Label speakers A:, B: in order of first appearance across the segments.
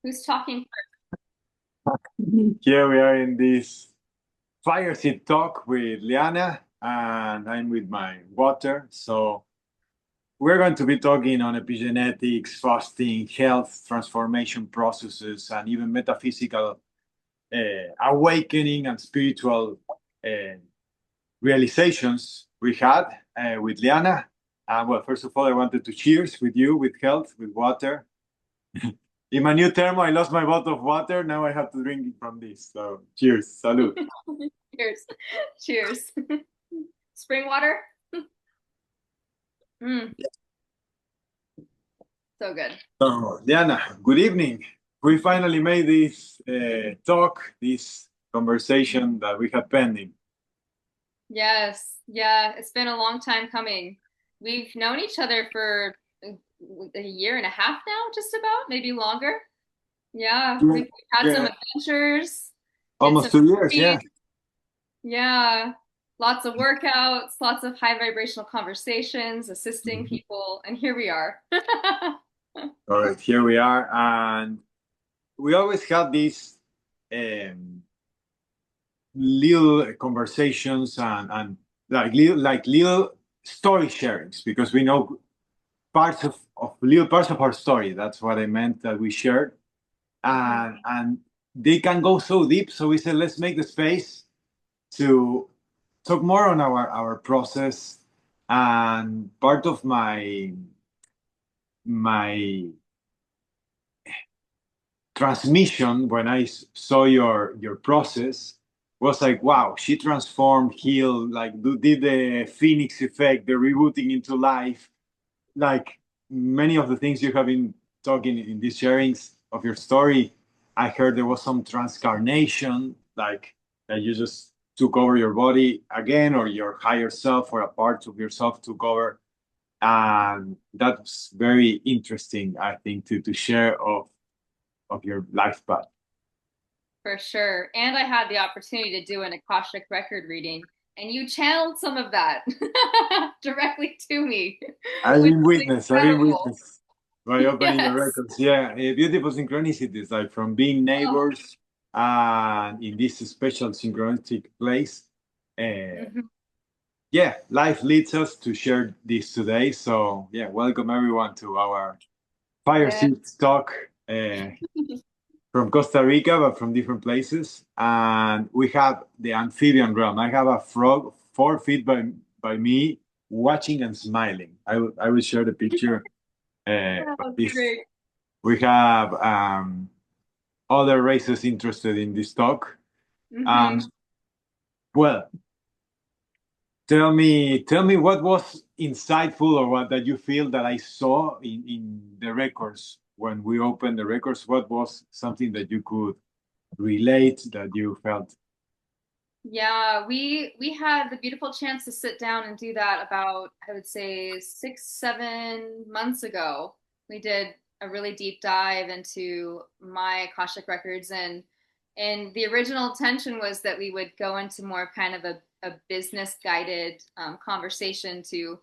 A: Who's talking
B: Here we are in this Fireside talk with Liana, and I'm with my water. So we're going to be talking on epigenetics, fasting, health, transformation processes, and even metaphysical awakening and spiritual uh, realizations we had with Liana. And well, first of all, I wanted to cheers with you, with health, with water. In my new term, I lost my bottle of water. Now I have to drink it from this. So cheers, salud.
A: first? Cheers. Cheers. Spring water? Mm, so good.
B: So, Diana, good evening. We finally made this talk, this conversation that we had pending.
A: Yes. Yeah, it's been a long time coming. We've known each other for a year and a half now, just about, maybe longer. Yeah,
B: Yeah,
A: we've had some
B: yeah,
A: adventures, did some
B: almost 2 years. Yeah.
A: retreats. Yeah, lots of workouts, lots of high vibrational conversations, assisting
B: Mhm.
A: people, and here we are.
B: All right, here we are, and we always have these um, little conversations and like little story sharings because we know parts of little parts of our story. That's what I meant that we shared,
A: Mhm.
B: and they can go so deep. So we said, let's make the space to talk more on our process. And part of my transmission when I saw your process was like, wow, she transformed, healed, like did the phoenix effect, the rebooting into life, like many of the things you have been talking in these sharings of your story. I heard there was some transcarnation, like that you just took over your body again, or your higher self, or a part of yourself took over. And that's very interesting, I think, to share of your life path.
A: For sure. And I had the opportunity to do an Akashic record reading, and you channeled some of that directly to me,
B: I've
A: which
B: been
A: was
B: witness. I've been
A: incredible.
B: witness by opening your
A: Yes.
B: records. Yeah, beautiful synchronicities, like from being
A: Oh.
B: neighbors and in this special synchronistic place. Uh,
A: Mhm.
B: yeah, life leads us to share this today. So yeah, welcome everyone to our Fire
A: Yeah.
B: Seeds talk from Costa Rica, but from different places. And we have the amphibian realm. I have a frog 4 feet by me, watching and smiling. I will share the picture of
A: Oh,
B: this.
A: great.
B: We have other races interested in this talk. Um,
A: Hmm.
B: well, tell me what was insightful or what that you feel that I saw in the records when we opened the records. What was something that you could relate that you felt?
A: Yeah, we had the beautiful chance to sit down and do that about, I would say, 6, 7 months ago. We did a really deep dive into my Akashic records, and the original intention was that we would go into more kind of a business guided conversation to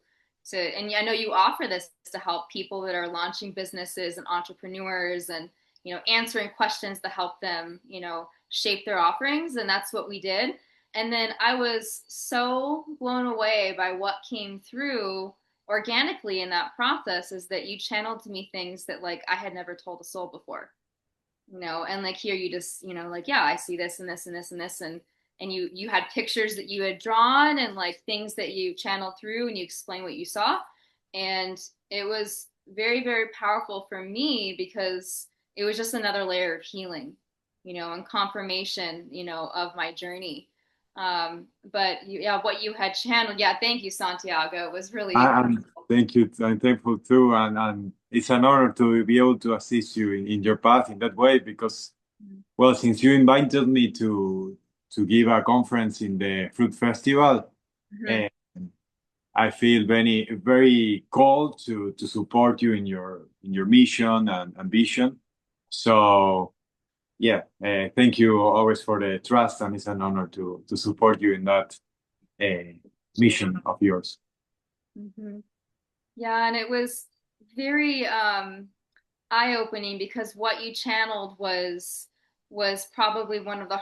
A: and I know you offer this to help people that are launching businesses and entrepreneurs, and answering questions to help them shape their offerings, and that's what we did. And then I was so blown away by what came through organically in that process, is that you channeled to me things that like I had never told a soul before. And like here you just, like, yeah, I see this and this and this and this, and you had pictures that you had drawn and like things that you channeled through, and you explained what you saw. And it was very, very powerful for me because it was just another layer of healing, and confirmation, of my journey. But yeah, what you had channeled, yeah, thank you, Santiago. It was really
B: And thank you. I'm thankful too, and it's an honor to be able to assist you in your path in that way because, well, since you invited me to give a conference in the Fruit Festival,
A: Mhm.
B: uh, I feel very called to support you in your mission and vision. So yeah, thank you always for the trust, and it's an honor to support you in that mission of yours.
A: Mhm. Yeah, and it was very eye-opening because what you channeled was probably one of the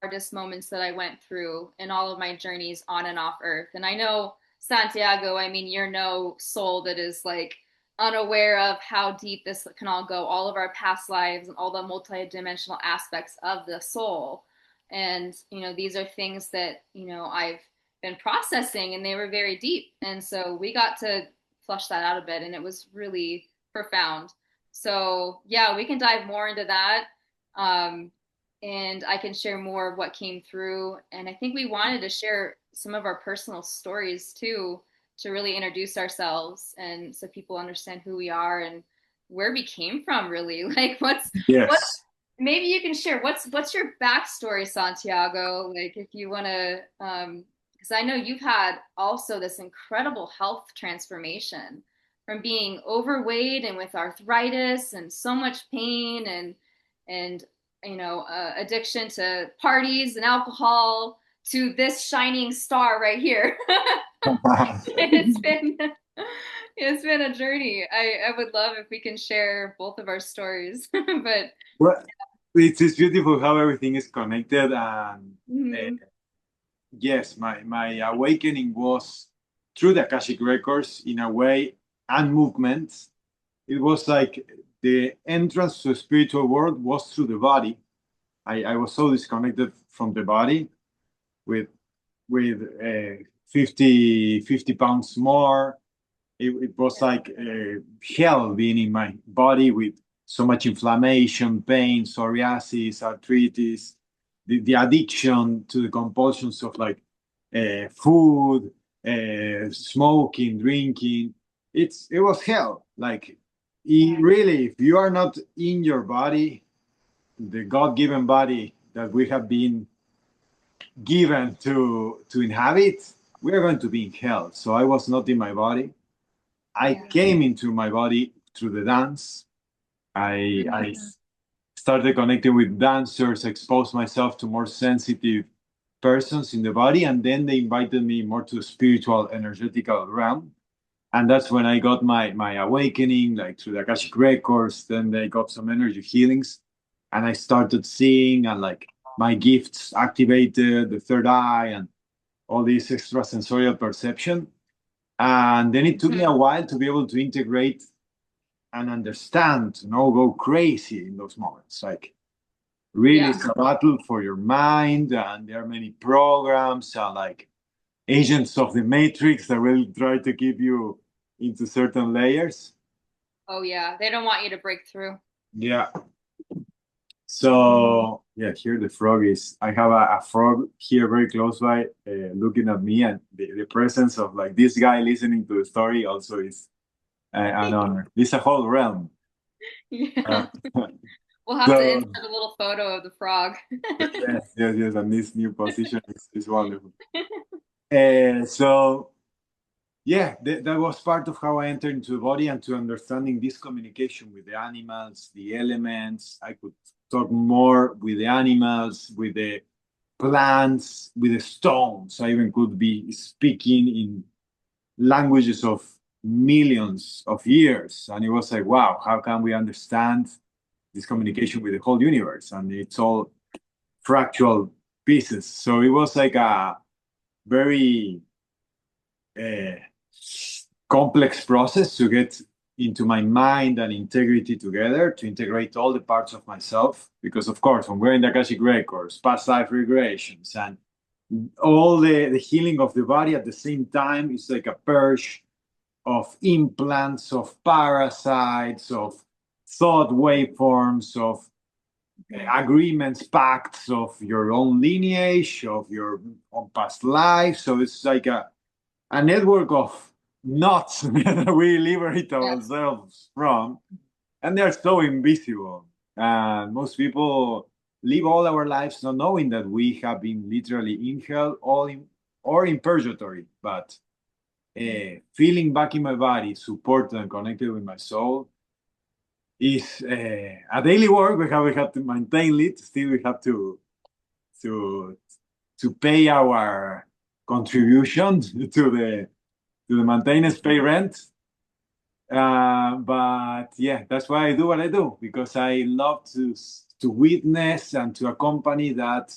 A: hardest moments that I went through in all of my journeys on and off Earth. And I know, Santiago, I mean, you're no soul that is like unaware of how deep this can all go, all of our past lives and all the multidimensional aspects of the soul. And, these are things that, I've been processing and they were very deep. And so we got to flush that out a bit and it was really profound. So yeah, we can dive more into that. Um, and I can share more of what came through. And I think we wanted to share some of our personal stories too, to really introduce ourselves and so people understand who we are and where we came from really. Like what
B: Yes.
A: maybe you can share what's your backstory, Santiago? Like if you want to because I know you've had also this incredible health transformation from being overweight and with arthritis and so much pain and addiction to parties and alcohol to this shining star right here. it's been it's been a journey. I would love if we can share both of our stories. But
B: Well, it's beautiful how everything is connected. And uh,
A: mhm.
B: yes, my awakening was through the Akashic Records in a way, and movements. It was like the entrance to the spiritual world was through the body. I was so disconnected from the body with 50 pounds more. It was like hell being in my body with so much inflammation, pain, psoriasis, arthritis, the addiction to the compulsions of like food, smoking, drinking. It was hell. Like really, if you are not in your body, the God-given body that we have been given to inhabit, we are going to be in hell. So I was not in my body. I
A: Yeah.
B: came into my body through the dance. I started connecting with dancers, exposed myself to more sensitive persons in the body, and then they invited me more to the spiritual, energetical realm. And that's when I got my awakening, like through the Akashic Records. Then they got some energy healings, and I started seeing, and like my gifts activated the third eye and all this extrasensorial perception. And then it took me a while to be able to integrate and understand, go crazy in those moments. Like really,
A: Yeah.
B: it's a battle for your mind, and there are many programs and like agents of the matrix that will try to keep you into certain layers.
A: Oh yeah. They don't want you to break through.
B: Yeah. So yeah, here the frog is. I have a frog here very close by, looking at me, and the presence of like this guy listening to the story also is an honor. It's a whole realm. Uh,
A: Yeah. We'll have to
B: so
A: insert a little photo of the frog.
B: yes, and this new position is wonderful. So yeah, that was part of how I entered into the body and to understanding this communication with the animals, the elements. I could talk more with the animals, with the plants, with the stones. I even could be speaking in languages of millions of years. And it was like, wow, how can we understand this communication with the whole universe? And it's all fractal pieces. So it was like a very uh, complex process to get into my mind and integrity together, to integrate all the parts of myself. Because, of course, when we're in the Akashic Records, past life regressions, and all the healing of the body at the same time, is like a purge of implants, of parasites, of thought waveforms, of agreements, pacts of your own lineage, of your own past life. So it's like a network of knots that we liberate
A: Yeah.
B: ourselves from, and they're so invisible. And most people live all our lives not knowing that we have been literally in hell or in purgatory. But feeling back in my body, supported and connected with my soul, is a daily work. We have to maintain it. Still, we have to to pay our contribution to the maintenance, pay rent. But yeah, that's why I do what I do, because I love to witness and to accompany that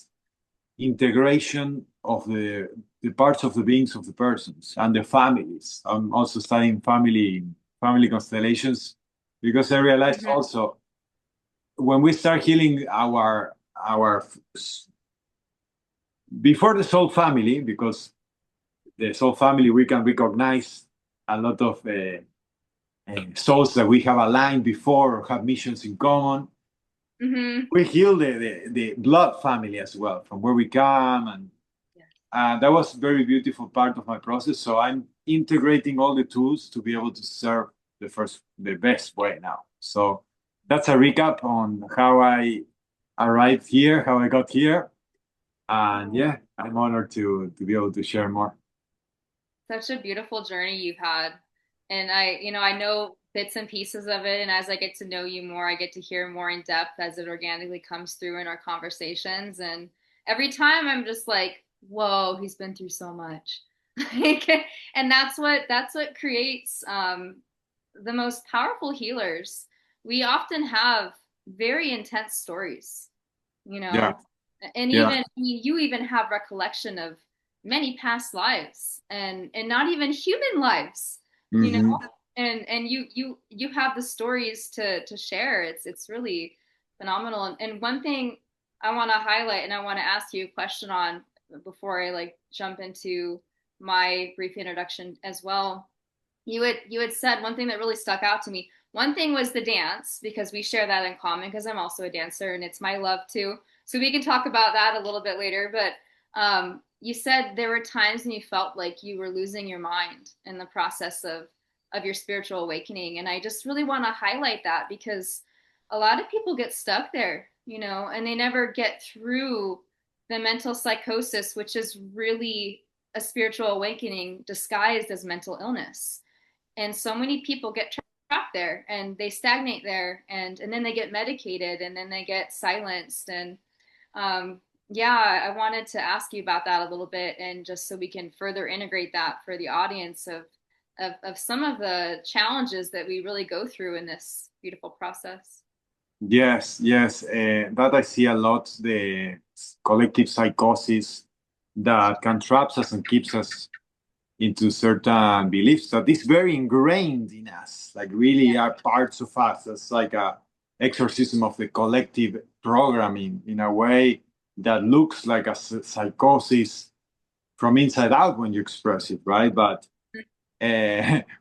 B: integration of the parts of the beings of the persons and the families. I'm also studying family constellations because I realized
A: Mhm.
B: also when we start healing our before the soul family, because the soul family we can recognize a lot of souls that we have aligned before or have missions in common.
A: Mhm.
B: We heal the blood family as well from where we come, and
A: Yeah.
B: that was a very beautiful part of my process. So I'm integrating all the tools to be able to serve the best way now. So that's a recap on how I arrived here, how I got here, and yeah, I'm honored to be able to share more.
A: Such a beautiful journey you've had. And I know bits and pieces of it. And as I get to know you more, I get to hear more in depth as it organically comes through in our conversations. And every time I'm just like, whoa, he's been through so much. And that's what creates the most powerful healers. We often have very intense stories, you
B: Yeah,
A: know, and
B: yeah.
A: even you even have recollection of many past lives and not even human lives, you know,
B: Hmm.
A: and you have the stories to share. It's really phenomenal. And one thing I want to highlight and I want to ask you a question on before I like jump into my brief introduction as well. You had said one thing that really stuck out to me. One thing was the dance because we share that in common because I'm also a dancer and it's my love too. So we can talk about that a little bit later. But you said there were times when you felt like you were losing your mind in the process of your spiritual awakening, and I just really want to highlight that because a lot of people get stuck there, and they never get through the mental psychosis, which is really a spiritual awakening disguised as mental illness. And so many people get trapped there and they stagnate there, and then they get medicated and then they get silenced. And yeah, I wanted to ask you about that a little bit, and just so we can further integrate that for the audience of some of the challenges that we really go through in this beautiful process.
B: Yes, yes. That I see a lot, the collective psychosis that can trap us and keeps us into certain beliefs that is very ingrained in us, like really are parts of us. It's like a exorcism of the collective programming in a way that looks like a psychosis from inside out when you express it, right? But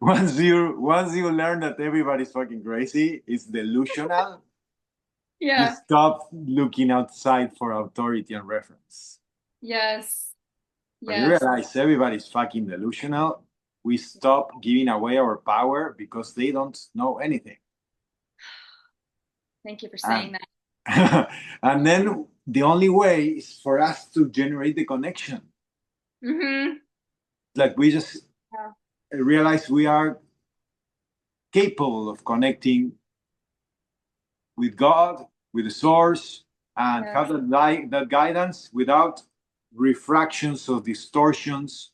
B: once you learn that everybody's fucking crazy, it's delusional. You
A: Yeah.
B: stop looking outside for authority and reference.
A: Yes.
B: When you
A: Yes.
B: realize everybody's fucking delusional, we stop giving away our power because they don't know anything.
A: Thank you for saying
B: And
A: that.
B: and then the only way is for us to generate the connection.
A: Mm-hmm.
B: Like we just
A: Yeah.
B: realize we are capable of connecting with God, with the source, and
A: Yeah.
B: have that guidance without refractions or distortions,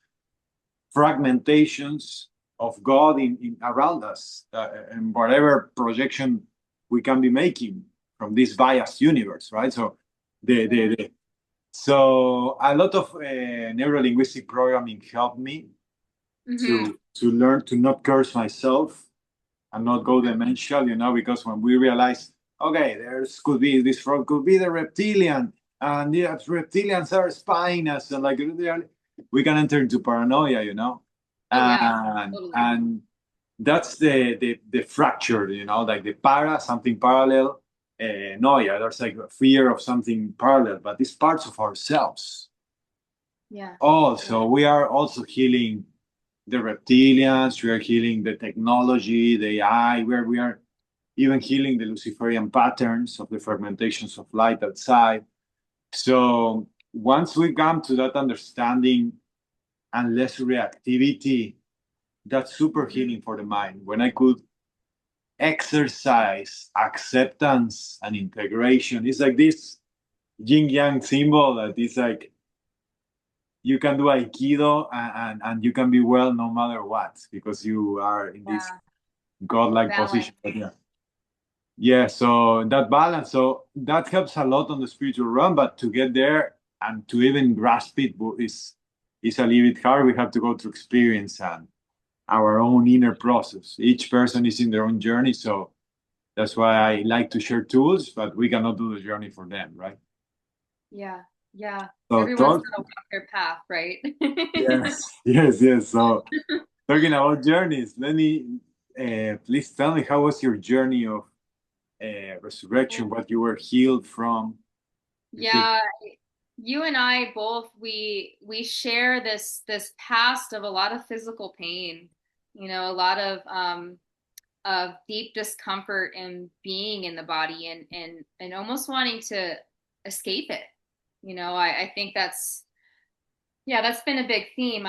B: fragmentations of God in around us, and whatever projection we can be making from this biased universe, right? So
A: Yeah.
B: so a lot of neuro-linguistic programming helped me
A: Mm-hmm.
B: to learn to not curse myself and not go dementia, because when we realize, okay, there's could be this frog could be the reptilian, and the reptilians are spying us, and like we can enter into paranoia.
A: Oh yeah. Totally.
B: And that's the fracture, like the something parallel, noia. There's like a fear of something parallel, but it's parts of ourselves.
A: Yeah.
B: Also, we are also healing the reptilians, we are healing the technology, the AI, where we are even healing the Luciferian patterns of the fragmentations of light outside. So once we come to that understanding and less reactivity, that's super
A: Mhm.
B: healing for the mind. When I could exercise acceptance and integration, it's like this yin yang symbol that is like you can do aikido and you can be well no matter what because you are in this
A: Yeah.
B: godlike
A: Balance.
B: position. But yeah. Yeah, so that balance, so that helps a lot on the spiritual realm, but to get there and to even grasp it is a little bit hard. We have to go through experience and our own inner process. Each person is in their own journey, so that's why I like to share tools, but we cannot do the journey for them, right?
A: Yeah. Yeah.
B: So
A: Everyone's
B: talk,
A: got to walk their path, right?
B: yes, yes, yes. So talking about journeys, let me please tell me how was your journey of resurrection, what you were healed from, if you.
A: Yeah, you and I both we share this past of a lot of physical pain, a lot of deep discomfort and being in the body and almost wanting to escape it. I think that's been a big theme.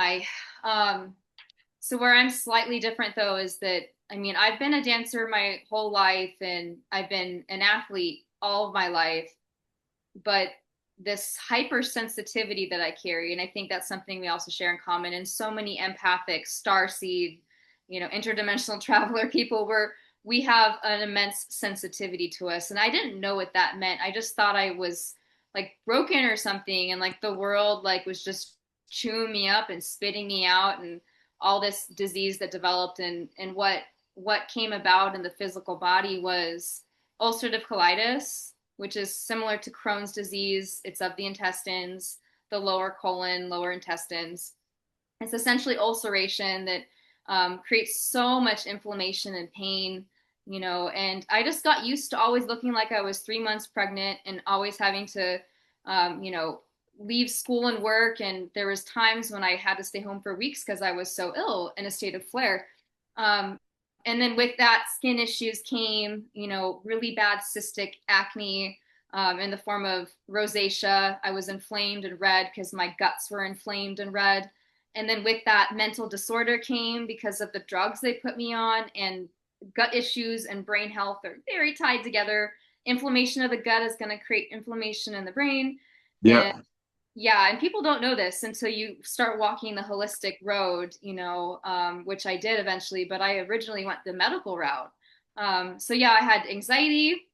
A: So where I'm slightly different though is that I mean, I've been a dancer my whole life and I've been an athlete all of my life, but this hypersensitivity that I carry, and I think that's something we also share in common, and so many empathic, starseed, interdimensional traveler people where we have an immense sensitivity to us. And I didn't know what that meant. I just thought I was like broken or something, and like the world like was just chewing me up and spitting me out, and all this disease that developed, and what came about in the physical body was ulcerative colitis, which is similar to Crohn's disease. It's of the intestines, the lower colon, lower intestines. It's essentially ulceration that creates so much inflammation and pain, and I just got used to always looking like I was 3 months pregnant and always having to, leave school and work. And there was times when I had to stay home for weeks because I was so ill in a state of flare. Um, and then with that, skin issues came, really bad cystic acne in the form of rosacea. I was inflamed and red because my guts were inflamed and red. And then with that, mental disorder came because of the drugs they put me on, and gut issues and brain health are very tied together. Inflammation of the gut is going to create inflammation in the brain. And
B: Yeah.
A: yeah, and people don't know this until you start walking the holistic road, which I did eventually, but I originally went the medical route. So yeah, I had anxiety,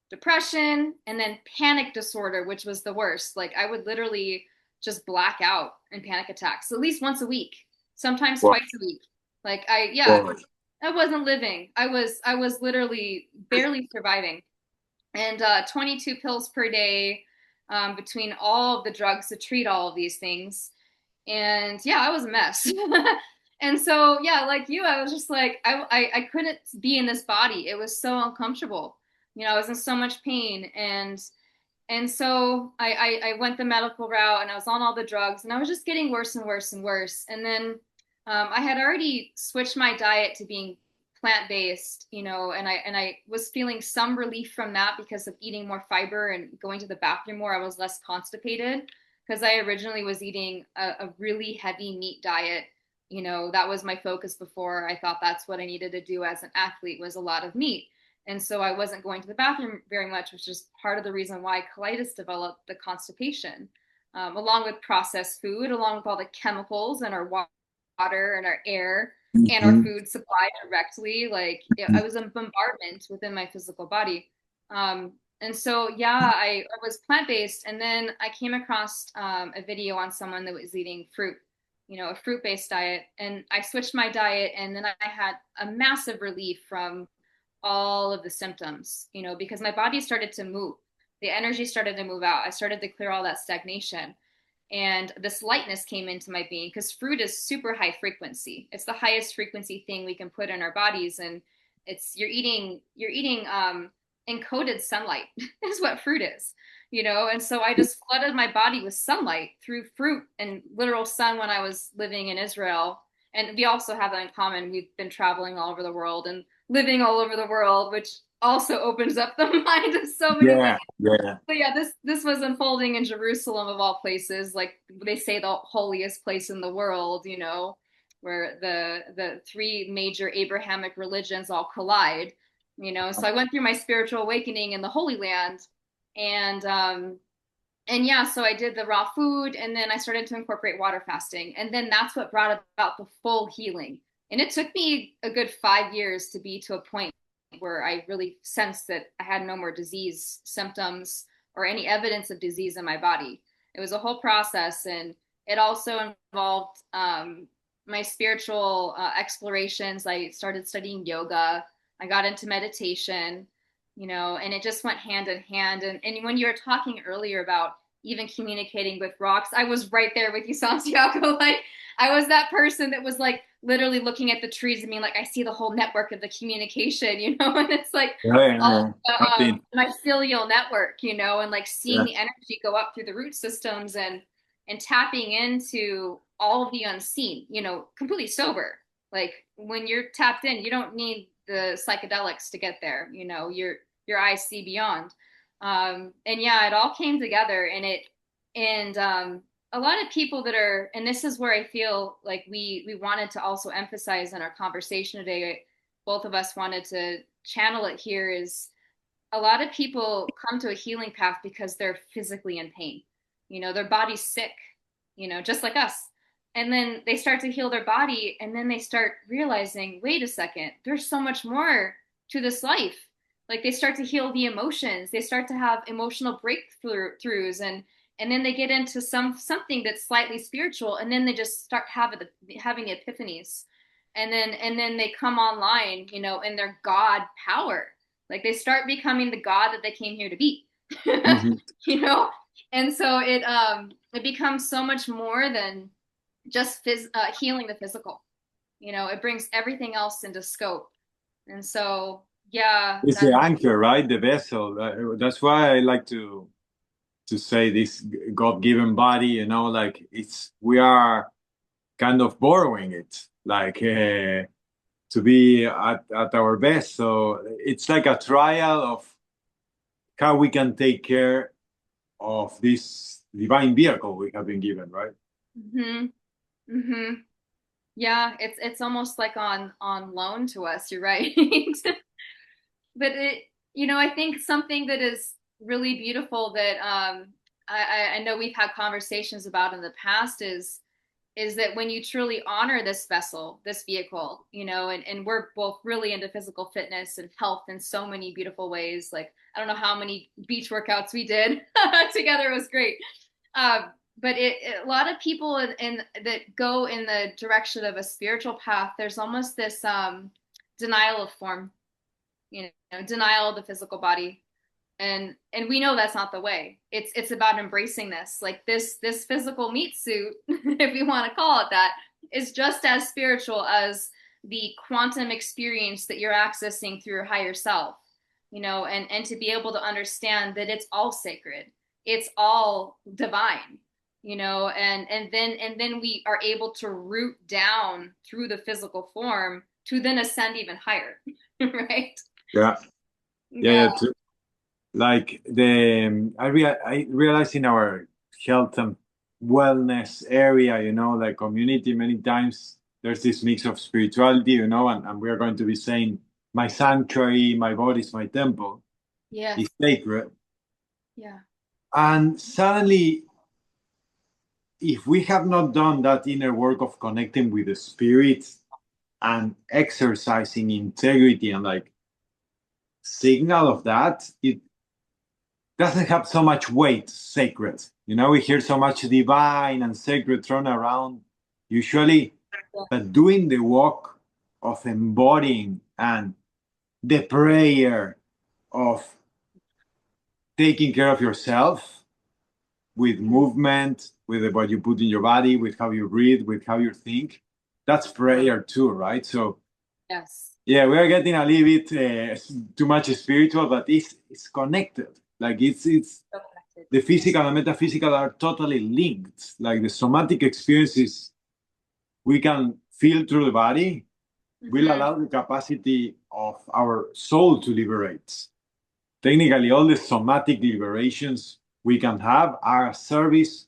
A: depression, and then panic disorder, which was the worst. Like I would literally just black out in panic attacks at least once a week, sometimes
B: Wow.
A: twice a week. Like yeah,
B: Wow.
A: I wasn't living. I was literally barely surviving, and 22 pills per day between all of the drugs to treat all of these things. And yeah, I was a mess. And so yeah, like you, I was just like I couldn't be in this body. It was so uncomfortable. I was in so much pain, and so I went the medical route and I was on all the drugs and I was just getting worse and worse and worse. And then I had already switched my diet to being plant-based, and I was feeling some relief from that because of eating more fiber and going to the bathroom more. I was less constipated because I originally was eating a really heavy meat diet. That was my focus before. I thought that's what I needed to do as an athlete, was a lot of meat. And so I wasn't going to the bathroom very much, which is part of the reason why colitis developed, the constipation, along with processed food, along with all the chemicals in our water and our air and our
B: Mhm.
A: food supply directly. Like I was a bombardment within my physical body. And so, yeah, I was plant based. And then I came across a video on someone that was eating fruit, a fruit based diet. And I switched my diet. And then I had a massive relief from all of the symptoms, because my body started to move. The energy started to move out. I started to clear all that stagnation. And this lightness came into my being because fruit is super high frequency. It's the highest frequency thing we can put in our bodies. And it's you're eating encoded sunlight is what fruit is, and so I just flooded my body with sunlight through fruit and literal sun when I was living in Israel. And we also have that in common. We've been traveling all over the world and living all over the world, which also opens up the mind of so many ways.
B: Yeah, yeah.
A: So yeah, this was unfolding in Jerusalem of all places, like they say the holiest place in the world, where the three major Abrahamic religions all collide, So I went through my spiritual awakening in the Holy Land, and yeah, so I did the raw food, and then I started to incorporate water fasting, and then that's what brought about the full healing. And it took me a good 5 years to be to a point where I really sensed that I had no more disease symptoms or any evidence of disease in my body. It was a whole process, and it also involved my spiritual explorations. I started studying yoga. I got into meditation, and it just went hand in hand. And when you were talking earlier about even communicating with rocks, I was right there with you, Santiago. Like, I was that person that was like literally looking at the trees and being like, I see the whole network of the communication, and it's like all
B: Yeah,
A: the
B: happy.
A: mycelial network, and like seeing
B: Yeah.
A: the energy go up through the root systems and tapping into all of the unseen, completely sober. Like when you're tapped in, you don't need the psychedelics to get there. Your eyes see beyond. And yeah, it all came together, and a lot of people that are, and this is where I feel like we wanted to also emphasize in our conversation today. Both of us wanted to channel it here. Is a lot of people come to a healing path because they're physically in pain. Their body's sick, just like us. And then they start to heal their body, and then they start realizing, wait a second, there's so much more to this life. Like they start to heal the emotions, they start to have emotional breakthroughs, and then they get into something that's slightly spiritual, and then they just start having the epiphanies, and then they come online, in their God power. Like they start becoming the God that they came here to be.
B: Mhm.
A: you know and so it becomes so much more than just healing the physical. It brings everything else into scope. And so yeah,
B: It's the
A: that's
B: anchor, right? The vessel. That's why I like to say this God-given body. Like we are kind of borrowing it, like to be at our best. So it's like a trial of how we can take care of this divine vehicle we have been given, right?
A: hmm hmm yeah, it's almost like on loan to us. You're right. But I think something that is really beautiful that I know we've had conversations about in the past is that when you truly honor this vessel, this vehicle, and we're both really into physical fitness and health in so many beautiful ways. Like, I don't know how many beach workouts we did together. It was great. But a lot of people that go in the direction of a spiritual path, there's almost this denial of form, denial of the physical body. And we know that's not the way. It's about embracing this. Like this physical meat suit, if we want to call it that, is just as spiritual as the quantum experience that you're accessing through your higher self. And to be able to understand that it's all sacred, it's all divine. And then we are able to root down through the physical form to then ascend even higher. Right?
B: Yeah, yeah,
A: Yeah.
B: yeah. Like I realize in our health and wellness area, like community, many times there's this mix of spirituality, and we are going to be saying, my sanctuary, my body is my temple,
A: Yes.
B: is sacred.
A: Yeah.
B: And suddenly, if we have not done that inner work of connecting with the spirit and exercising integrity and like signal of that, it doesn't have so much weight, sacred. We hear so much divine and sacred thrown around, usually, but doing the work of embodying and the prayer of taking care of yourself with movement, with what you put in your body, with how you breathe, with how you think, that's prayer too, right? So,
A: Yes.
B: yeah, we are getting a little bit too much spiritual, but it's connected. Like it's
A: So connected.
B: the physical and metaphysical are totally linked. Like the somatic experiences we can feel through the body will
A: Mm-hmm.
B: allow the capacity of our soul to liberate. Technically, all the somatic liberations we can have are a service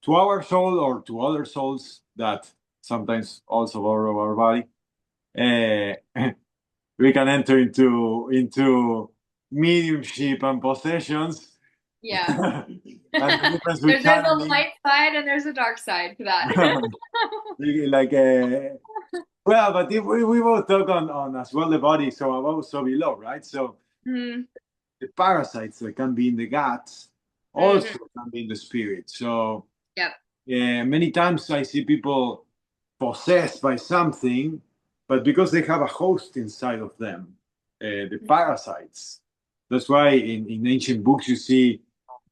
B: to our soul or to other souls that sometimes also borrow our body. We can enter into mediumship and possessions.
A: Yeah.
B: And the difference with
A: There's a
B: channeling,
A: light side and there's a dark side to that.
B: like Well, but if we both talk on as well the body, so above, so below, right? So
A: Mm-hmm.
B: the parasites that can be in the guts
A: Mm-hmm.
B: also can be in the spirit. So
A: Yep.
B: many times I see people possessed by something, but because they have a host inside of them, the parasites. That's why in ancient books you see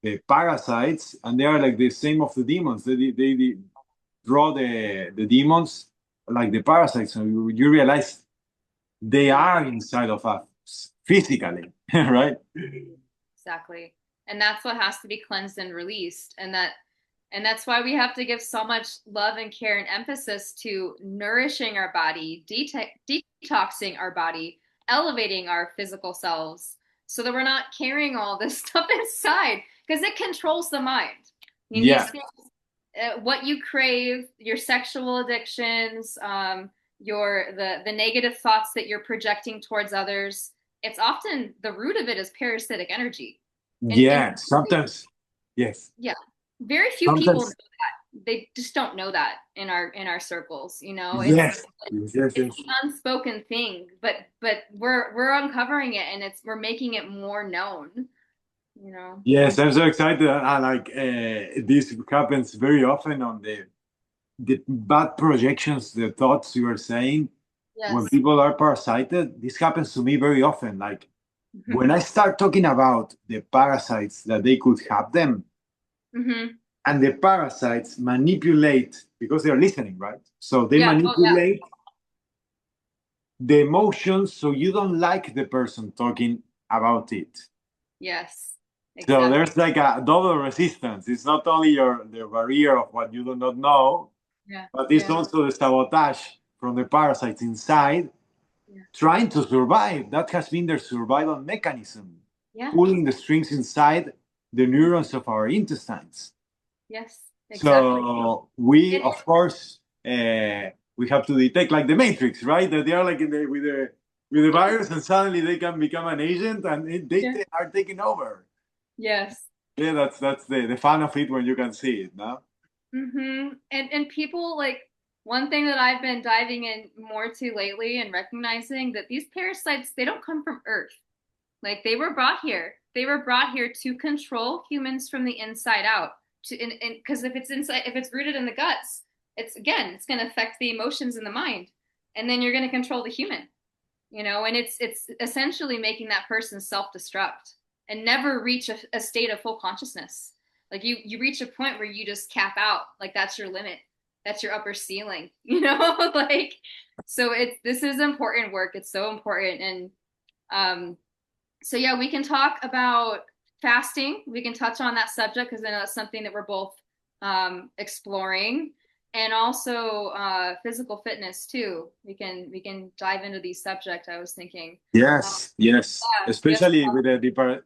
B: the parasites, and they are like the same of the demons. They draw the demons like the parasites. So you realize they are inside of us physically, right?
A: Exactly. And that's what has to be cleansed and released. And that's why we have to give so much love and care and emphasis to nourishing our body, detoxing our body, elevating our physical selves so that we're not carrying all this stuff inside because it controls the mind. I mean, these
B: Yeah.
A: things, what you crave, your sexual addictions, your the negative thoughts that you're projecting towards others, it's often the root of it is parasitic energy. And
B: Yeah. Sometimes, yes.
A: yeah, very few people know
B: Sometimes,
A: that. They just don't know that in our circles, you know.
B: yes. Yes, yes,
A: It's
B: yes.
A: the unspoken thing, but we're uncovering it and it's we're making it more known, you know.
B: Yes, I'm so excited. I like this happens very often on the bad projections, the thoughts you were saying. When
A: Yes.
B: people are parasited, this happens to me very often. Like
A: Hmm.
B: when I start talking about the parasites that they could have them,
A: Hmm.
B: and the parasites manipulate because they're listening, right? So they
A: Yeah. Oh yeah.
B: manipulate the emotions so you don't like the person talking about it.
A: Yes.
B: So
A: Exactly.
B: there's like a double resistance. It's not only your the barrier of what you do not know,
A: Yeah.
B: but it's
A: Yeah.
B: also the sabotage from the parasites inside
A: Yeah.
B: trying to survive. That has been their survival mechanism,
A: Yeah.
B: pulling the strings inside the neurons of our intestines.
A: Yes. Exactly.
B: So we,
A: And
B: of course, we have to detect like the Matrix, right? That they are like in the with the virus, and suddenly they can become an agent, and
A: yeah.
B: are taking over.
A: Yes.
B: Yeah, that's the fun of it when you can see it, no?
A: And people like one thing that I've been diving in more to lately and recognizing that these parasites they don't come from Earth. Like they were brought here. They were brought here to control humans from the inside out. To and because if it's inside, if it's rooted in the guts, it's again, it's going to affect the emotions in the mind, and then you're going to control the human. You know, and it's essentially making that person self-destruct and never reach a state of full consciousness. Like you reach a point where you just cap out. Like that's your limit. That's your upper ceiling. You know, like so it this is important work. It's so important and um so yeah, we can talk about fasting. We can touch on that subject because I know it's something that we're both exploring, and also physical fitness too. We can dive into these subjects. I was thinking,
B: Yes, yes.
A: yes,
B: Especially with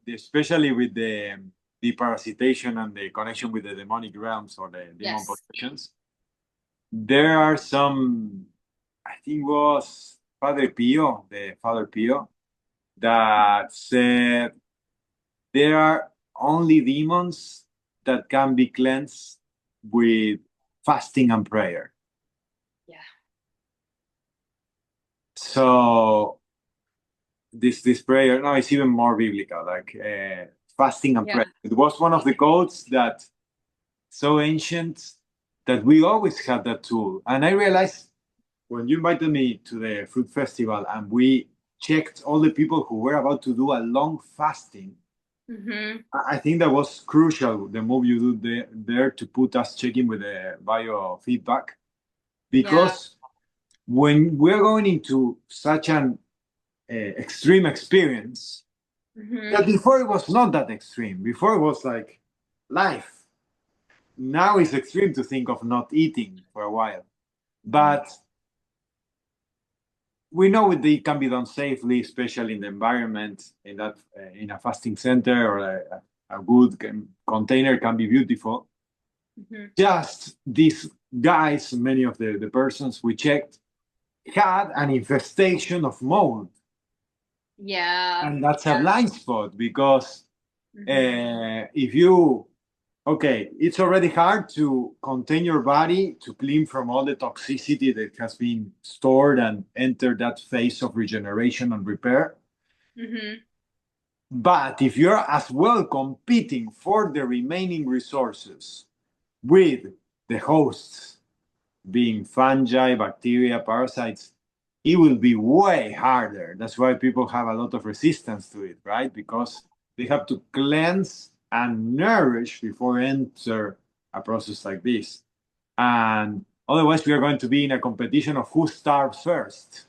B: especially with the deparasitation and the connection with the demonic realms or the demon
A: yes,
B: possessions. There are some, I think was Padre Pio, the Father Pio, that said there are only demons that can be cleansed with fasting and prayer.
A: yeah,
B: So this prayer, no, it's even more biblical, like fasting and
A: yeah,
B: prayer. It was one of the codes that so ancient that we always had that tool. And I realized when you invited me to the food festival and we checked all the people who were about to do a long fasting,
A: mm-hmm.
B: I think that was crucial, the move you do there to put us checking with the biofeedback.
A: Yeah,
B: Because when we're going into such an extreme experience,
A: mm-hmm.
B: that before it was not that extreme, before it was like life. Now it's extreme to think of not eating for a while.
A: Mm-hmm.
B: But we know it can be done safely, especially in the environment, in that in a fasting center or a good container can be beautiful.
A: Mm-hmm.
B: Just these guys, many of the persons we checked, had an infestation of mold.
A: Yeah,
B: And that's a
A: yeah,
B: blind spot because
A: mm-hmm.
B: if you okay, it's already hard to contain your body to clean from all the toxicity that has been stored and enter that phase of regeneration and repair.
A: Mm-hmm.
B: But if you're as well competing for the remaining resources with the hosts being fungi, bacteria, parasites, it will be way harder. That's why people have a lot of resistance to it, right? Because they have to cleanse and nourish before enter a process like this. And otherwise, we are going to be in a competition of who starves first.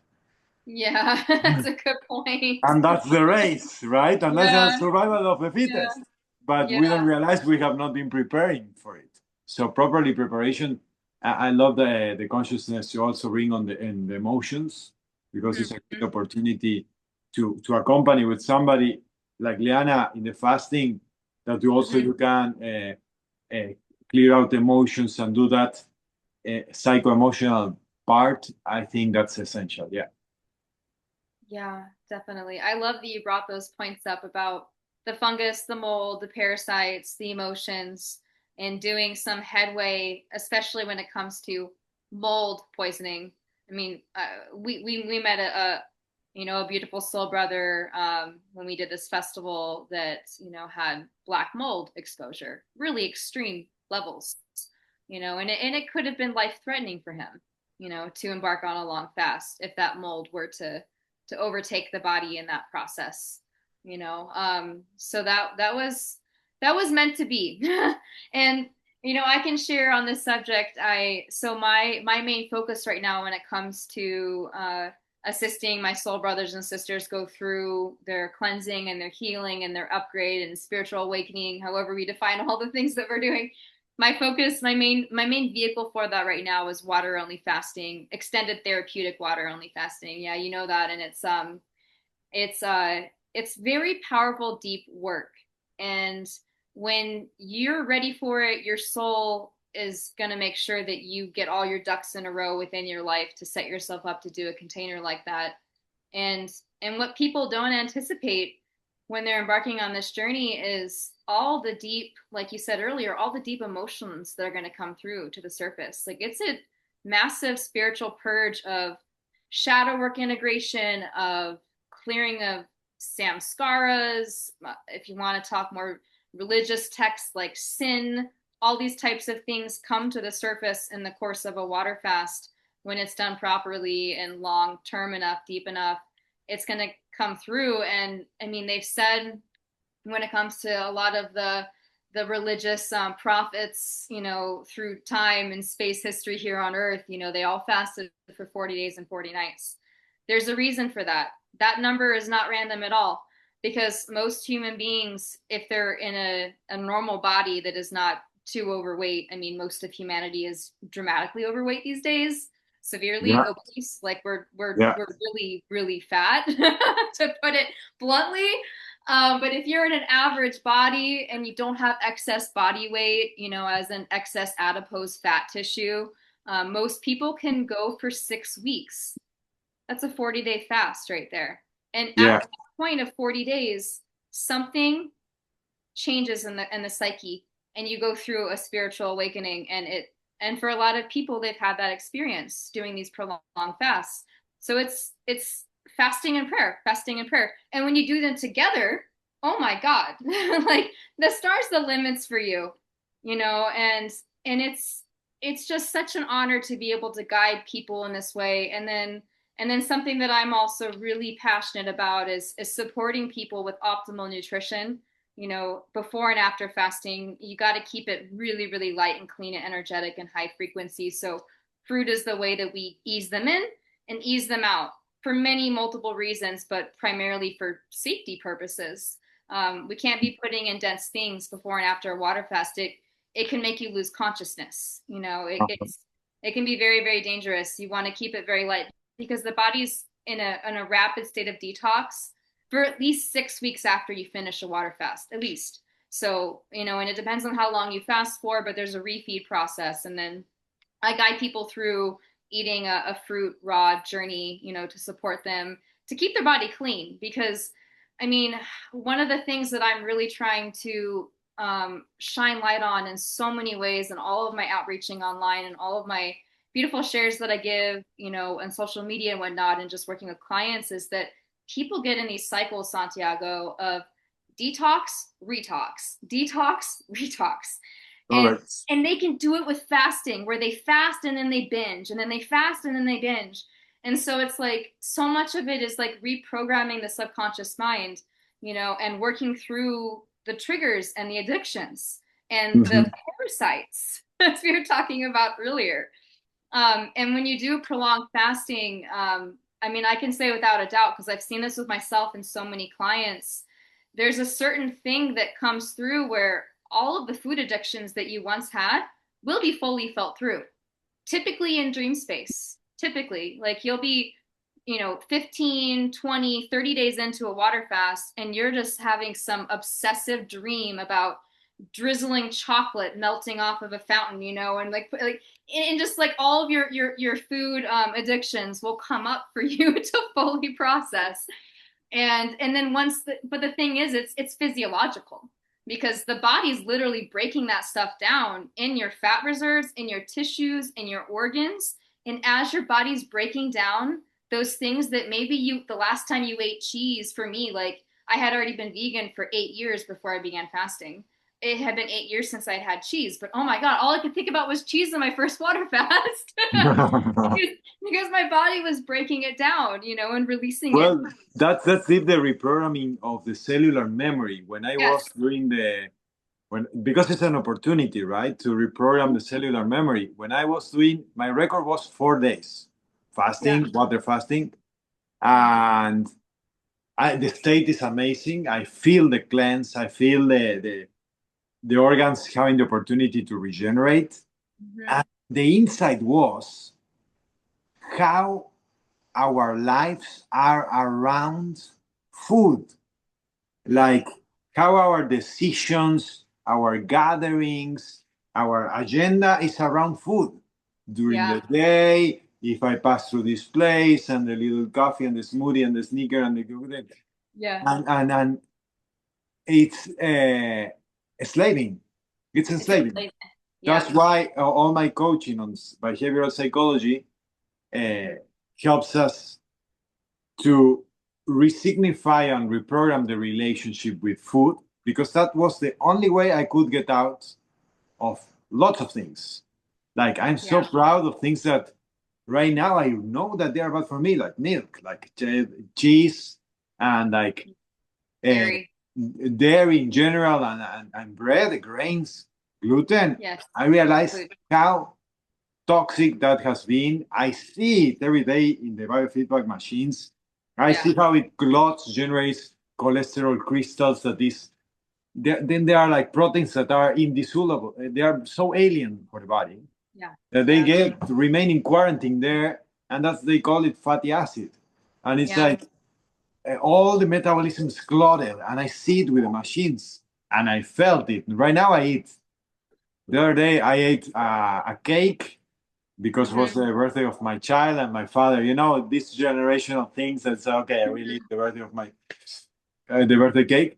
A: Yeah, that's a good point.
B: And that's the race, right? And that's a
A: Yeah,
B: survival of the
A: yeah,
B: fittest. But
A: yeah.
B: we don't realize we have not been preparing for it. So properly preparation. I love the consciousness to also bring on the emotions because it's a great
A: Mhm.
B: opportunity to accompany with somebody like Liana in the fasting that you also
A: Mhm.
B: you can uh, clear out emotions and do that psycho-emotional part. I think that's essential. Yeah.
A: Yeah, definitely. I love that you brought those points up about the fungus, the mold, the parasites, the emotions, and doing some headway, especially when it comes to mold poisoning. I mean, we met a beautiful soul brother when we did this festival that had black mold exposure, really extreme levels, and it could have been life threatening for him, to embark on a long fast if that mold were to overtake the body in that process, so that was meant to be. And I can share on this subject. My main focus right now when it comes to assisting my soul brothers and sisters go through their cleansing and their healing and their upgrade and spiritual awakening, however we define all the things that we're doing. My main vehicle for that right now is water only fasting, extended therapeutic water only fasting. Yeah, you know that. And it's it's very powerful, deep work. And when you're ready for it, your soul is going to make sure that you get all your ducks in a row within your life to set yourself up to do a container like that. And what people don't anticipate when they're embarking on this journey is all the deep, like you said earlier, all the deep emotions that are going to come through to the surface. Like, it's a massive spiritual purge of shadow work integration, of clearing of samskaras. If you want to talk more religious texts like sin, all these types of things come to the surface in the course of a water fast. When it's done properly and long term enough, deep enough, it's going to come through. And I mean, they've said when it comes to a lot of the religious prophets, through time and space history here on Earth, they all fasted for 40 days and 40 nights. There's a reason for that. That number is not random at all, because most human beings, if they're in a normal body that is not too overweight, I mean, most of humanity is dramatically overweight these days, severely
B: Yeah.
A: obese, like we're
B: Yeah.
A: really, really fat, to put it bluntly. But if you're in an average body and you don't have excess body weight, as an excess adipose fat tissue, most people can go for 6 weeks. That's a 40-day fast right there. And at
B: Yeah.
A: that point of 40 days, something changes in the psyche, and you go through a spiritual awakening. And for a lot of people, they've had that experience doing these prolonged fasts. So it's fasting and prayer. And when you do them together, oh my God, like the stars the limits for you, and it's just such an honor to be able to guide people in this way. And then something that I'm also really passionate about is supporting people with optimal nutrition. Before and after fasting, you got to keep it really, really light and clean and energetic and high frequency. So fruit is the way that we ease them in and ease them out for many multiple reasons, but primarily for safety purposes. We can't be putting in dense things before and after a water fast. It can make you lose consciousness. It can be very, very dangerous. You want to keep it very light because the body's in a rapid state of detox for at least 6 weeks after you finish a water fast, at least. So, and it depends on how long you fast for, but there's a refeed process. And then I guide people through eating a fruit raw journey, to support them to keep their body clean. Because, I mean, one of the things that I'm really trying to shine light on in so many ways, and all of my outreaching online and all of my beautiful shares that I give, you know, on social media and whatnot, and just working with clients, is that people get in these cycles, Santiago, of detox, detox, retox. And
B: Correct.
A: and they can do it with fasting, where they fast and then they binge, and then they fast and then they binge. And so it's like so much of it is like reprogramming the subconscious mind, you know, and working through the triggers and the addictions and the
B: Mhm.
A: parasites, as we were talking about earlier. And when you do prolonged fasting, I mean, I can say without a doubt, because I've seen this with myself and so many clients, there's a certain thing that comes through where all of the food addictions that you once had will be fully felt through, typically in dream space. Typically, like you'll be, you know, 15, 20, 30 days into a water fast, and you're just having some obsessive dream about drizzling chocolate melting off of a fountain, you know, and like and just like all of your food addictions will come up for you to fully process. And then but the thing is, it's physiological, because the body's literally breaking that stuff down in your fat reserves, in your tissues, in your organs. And as your body's breaking down those things that maybe the last time you ate cheese, for me, like I had already been vegan for 8 years before I began fasting. It had been 8 years since I'd had cheese, but oh my God, all I could think about was cheese in my first water fast. Because my body was breaking it down, you know, and releasing it.
B: Well, that's the reprogramming of the cellular memory. When I
A: Yes.
B: was doing when because it's an opportunity, right, to reprogram the cellular memory. When I was doing, my record was 4 days
A: Yeah.
B: fasting, water fasting, and the state is amazing. I feel the cleanse. I feel the organs having the opportunity to regenerate.
A: Mm-hmm.
B: And the insight was how our lives are around food, like how our decisions, our gatherings, our agenda is around food during
A: Yeah.
B: the day. If I pass through this place and the little coffee and the smoothie and the sneaker and the
A: Yeah.
B: and it's enslaving. It's
A: It's a
B: enslaving.
A: place.
B: That's
A: Yeah.
B: why all my coaching on behavioral psychology uh, helps us to resignify and reprogram the relationship with food, because that was the only way I could get out of lots of things. Like I'm so
A: Yeah.
B: proud of things that right now I know that they are bad for me, like milk, like cheese, and like uh,
A: Dairy.
B: dairy in general, and bread, grains, gluten.
A: Yes.
B: I realized
A: Food.
B: how toxic that has been. I see it every day in the biofeedback machines. I
A: Yeah.
B: see how it clots, generates cholesterol crystals that is. Then there are like proteins that are indissoluble. They are so alien for the body
A: Yeah.
B: that they
A: Yeah.
B: get to remain in quarantine there, and that's they call it fatty acid. And it's
A: Yeah.
B: like all the metabolism is clotted, and I see it with the machines, and I felt it. Right now, I eat. The other day, I ate a cake because it was
A: Mm-hmm.
B: the birthday of my child and my father. You know, this generational things that say, okay, I will eat
A: Mm-hmm.
B: the birthday of my the birthday cake.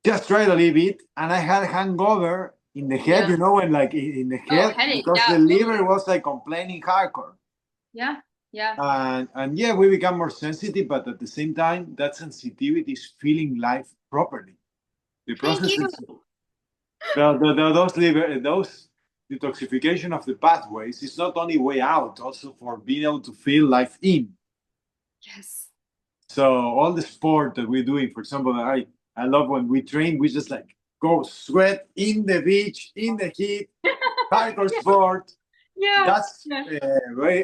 B: Just try to leave it, and I had hangover in the head,
A: Yeah.
B: you know, and like in the
A: Oh,
B: head
A: headache.
B: because
A: Yeah,
B: the liver
A: totally.
B: was like complaining hardcore.
A: Yeah. Yeah.
B: And yeah, we become more sensitive, but at the same time, that sensitivity is feeling life properly. The
A: Thank
B: process
A: you.
B: is those detoxification of the pathways is not only way out, also for being able to feel life in.
A: Yes.
B: So all the sport that we're doing, for example, I love when we train, we just like go sweat in the beach, in the heat, hardcore
A: Yeah.
B: sport.
A: Yeah.
B: That's
A: Yeah.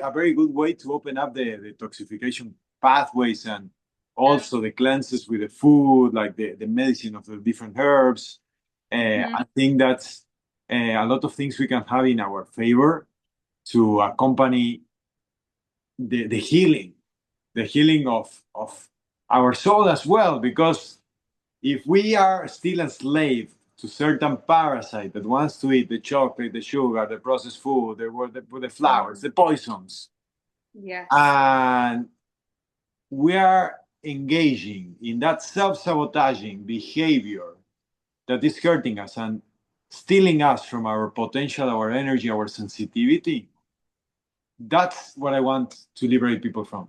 B: a very good way to open up the detoxification pathways, and
A: Yeah.
B: also the cleanses with the food, like the medicine of the different herbs.
A: Mm-hmm.
B: I think that's a lot of things we can have in our favor to accompany the healing of our soul as well. Because if we are still enslaved to certain parasite that wants to eat the chocolate, the sugar, the processed food, the flowers,
A: Mm-hmm.
B: the poisons,
A: Yes.
B: and we are engaging in that self-sabotaging behavior that is hurting us and stealing us from our potential, our energy, our sensitivity, that's what I want to liberate people from.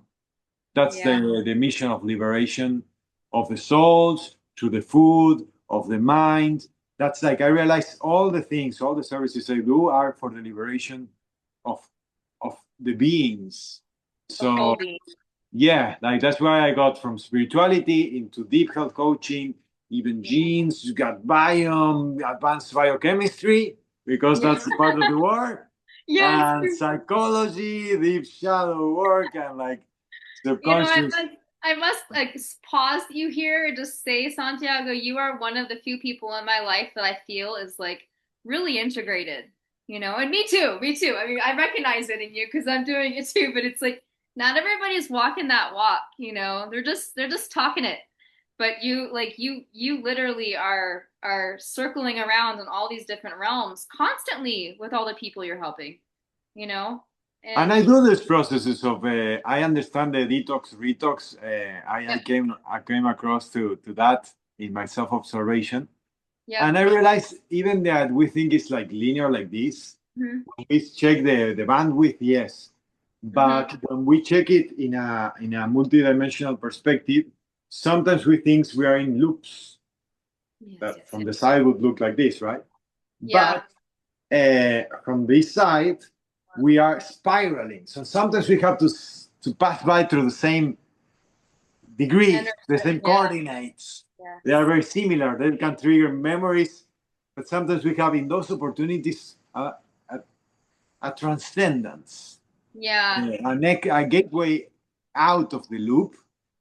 B: That's
A: Yeah.
B: the mission of liberation of the souls, through the food, of the mind. That's like I realize all the things, all the services I do are for the liberation of the beings.
A: The whole
B: So
A: being.
B: yeah, like that's why I got from spirituality into deep health coaching, even
A: Yeah.
B: genes, you got biome, advanced biochemistry, because
A: Yeah.
B: that's part of the work,
A: Yes.
B: and psychology, deep shadow work, and like
A: You know, I
B: subconscious.
A: must, I must pause you here and just say, Santiago, you are one of the few people in my life that I feel is like really integrated, you know, and me too, me too. I mean, I recognize it in you because I'm doing it too, but it's like not everybody's walking that walk, you know, they're just talking it. But you like you literally are circling around in all these different realms constantly with all the people you're helping, you know?
B: And
A: And
B: I do these processes of I understand the detox, retox.
A: yep,
B: I came across to that in my self observation,
A: yep.
B: and I realized even that we think it's like linear like this.
A: Hmm.
B: We check the bandwidth, yes,
A: Hmm.
B: but when we check it in a multidimensional perspective, sometimes we think we are in loops
A: Yes,
B: that
A: yes,
B: from
A: yes.
B: the side would look like this, right?
A: Yeah.
B: But from this side, we are spiraling. So sometimes we have to pass by through the same degrees, the
A: Energetic.
B: same
A: Yeah.
B: coordinates. They are
A: Yes.
B: very similar. They can trigger memories, but sometimes we have in those opportunities a, a transcendence,
A: Yeah.
B: a gateway out of the loop,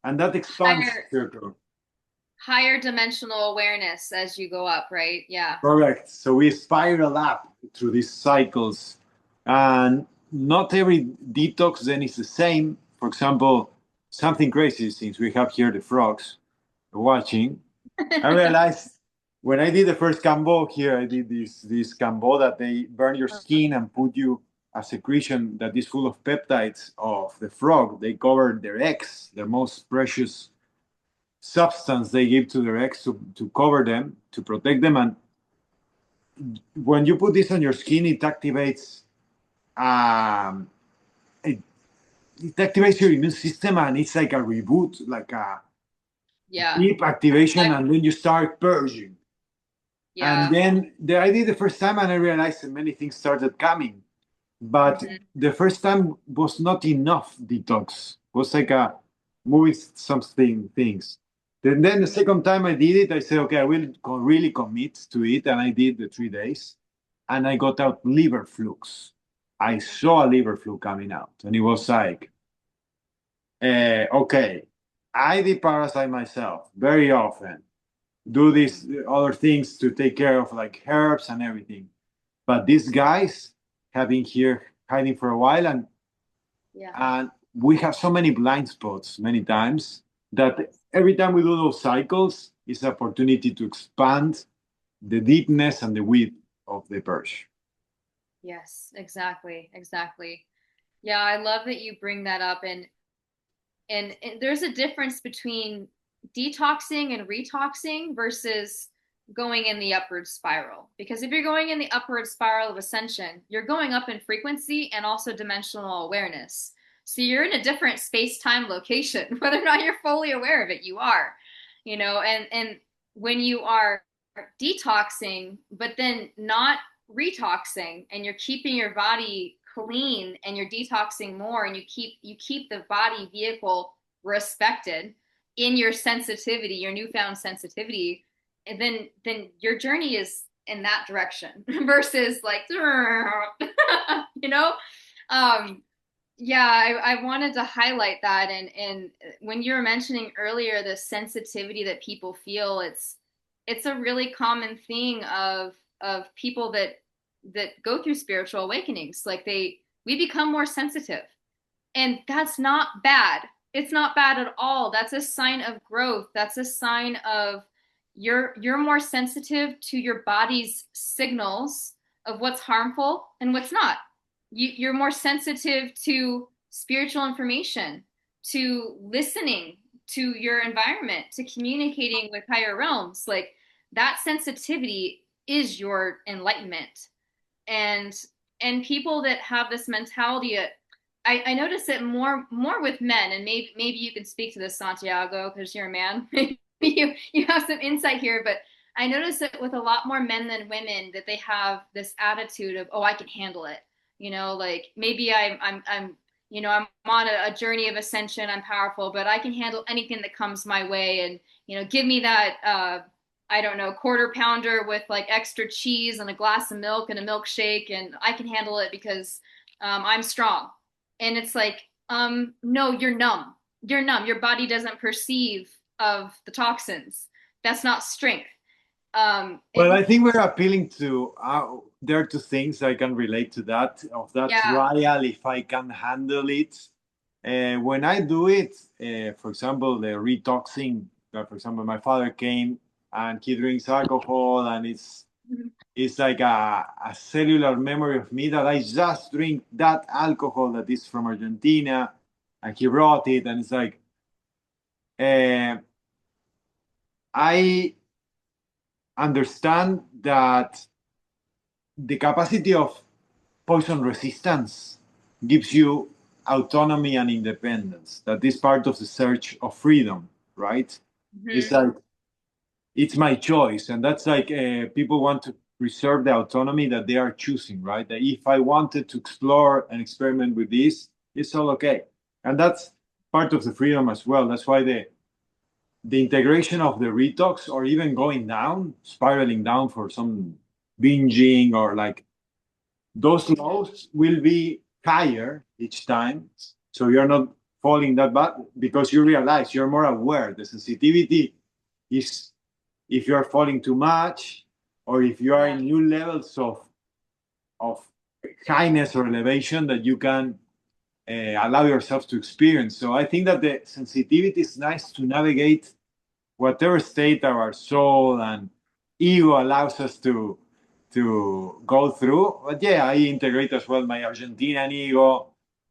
B: and that expands
A: Higher
B: circle.
A: higher dimensional awareness as you go up, right? Yeah.
B: Correct. So we spiral up through these cycles, and not every detox then is the same. For example, something crazy since we have here the frogs watching. I realized when I did the first Cambo here, I did this Cambo that they burn your skin and put you a secretion that is full of peptides of the frog. They cover their eggs, their most precious substance they give to their eggs to cover them, to protect them. And when you put this on your skin, um, it, it activates your immune system, and it's like a reboot, like a
A: Yeah.
B: deep activation, and then you start purging. And
A: Yeah.
B: then I did the first time, and I realized that many things started coming. But
A: Hmm.
B: the first time was not enough detox. It was like a moving something things. Then the second time I did it, I said, okay, I will really commit to it, and I did the 3 days, and I got out liver flukes. I saw a liver fluke coming out, and it was like, okay, I did parasite myself very often, do these other things to take care of like herbs and everything. But these guys have been here hiding for a while,
A: Yeah.
B: and we have so many blind spots many times that every time we do those cycles, it's an opportunity to expand the deepness and the width of the purge.
A: Yes, exactly. Exactly. Yeah, I love that you bring that up and there's a difference between detoxing and retoxing versus going in the upward spiral. Because if you're going in the upward spiral of ascension, you're going up in frequency and also dimensional awareness. So you're in a different space-time location, whether or not you're fully aware of it, you are. You know, and when you are detoxing, but then not retoxing, and you're keeping your body clean and you're detoxing more and you keep the body vehicle respected in your sensitivity, your newfound sensitivity, and then your journey is in that direction versus like you know. um yeah, I wanted to highlight that, and when you were mentioning earlier the sensitivity that people feel, it's a really common thing of people that go through spiritual awakenings. Like we become more sensitive, and that's not bad. It's not bad at all. That's a sign of growth. That's a sign of you're more sensitive to your body's signals of what's harmful and what's not. You're more sensitive to spiritual information, to listening to your environment, to communicating with higher realms. Like that sensitivity is your enlightenment. And people that have this mentality, I notice it more with men, and maybe you can speak to this, Santiago, because you're a man. Maybe you have some insight here, but I notice it with a lot more men than women that they have this attitude of, oh, I can handle it. Like maybe I'm on a journey of ascension. I'm powerful, but I can handle anything that comes my way. And give me that I don't know, quarter pounder with like extra cheese and a glass of milk and a milkshake, and I can handle it because I'm strong. And it's like, no, you're numb. You're numb. Your body doesn't perceive of the toxins. That's not strength.
B: Well, I think we're appealing to, there are two things I can relate to that, of that
A: Yeah.
B: trial, if I can handle it. When I do it, for example, the retoxing, for example, my father came and he drinks alcohol, and it's like a cellular memory of me that I just drink that alcohol that is from Argentina, and he brought it, and it's like, I understand that the capacity of poison resistance gives you autonomy and independence. That is part of the search of freedom, right? It's like, it's my choice. And that's like, people want to preserve the autonomy that they are choosing, right? That if I wanted to explore and experiment with this, it's all okay. And that's part of the freedom as well. That's why the integration of the retox, or even going down, spiraling down for some binging, or like, those lows will be higher each time. So you're not falling that bad, because you realize you're more aware. The sensitivity is if you're falling too much, or if you are in new levels of highness or elevation that you can allow yourself to experience. So I think that the sensitivity is nice to navigate whatever state our soul and ego allows us to go through. But yeah, I integrate as well my Argentinian ego.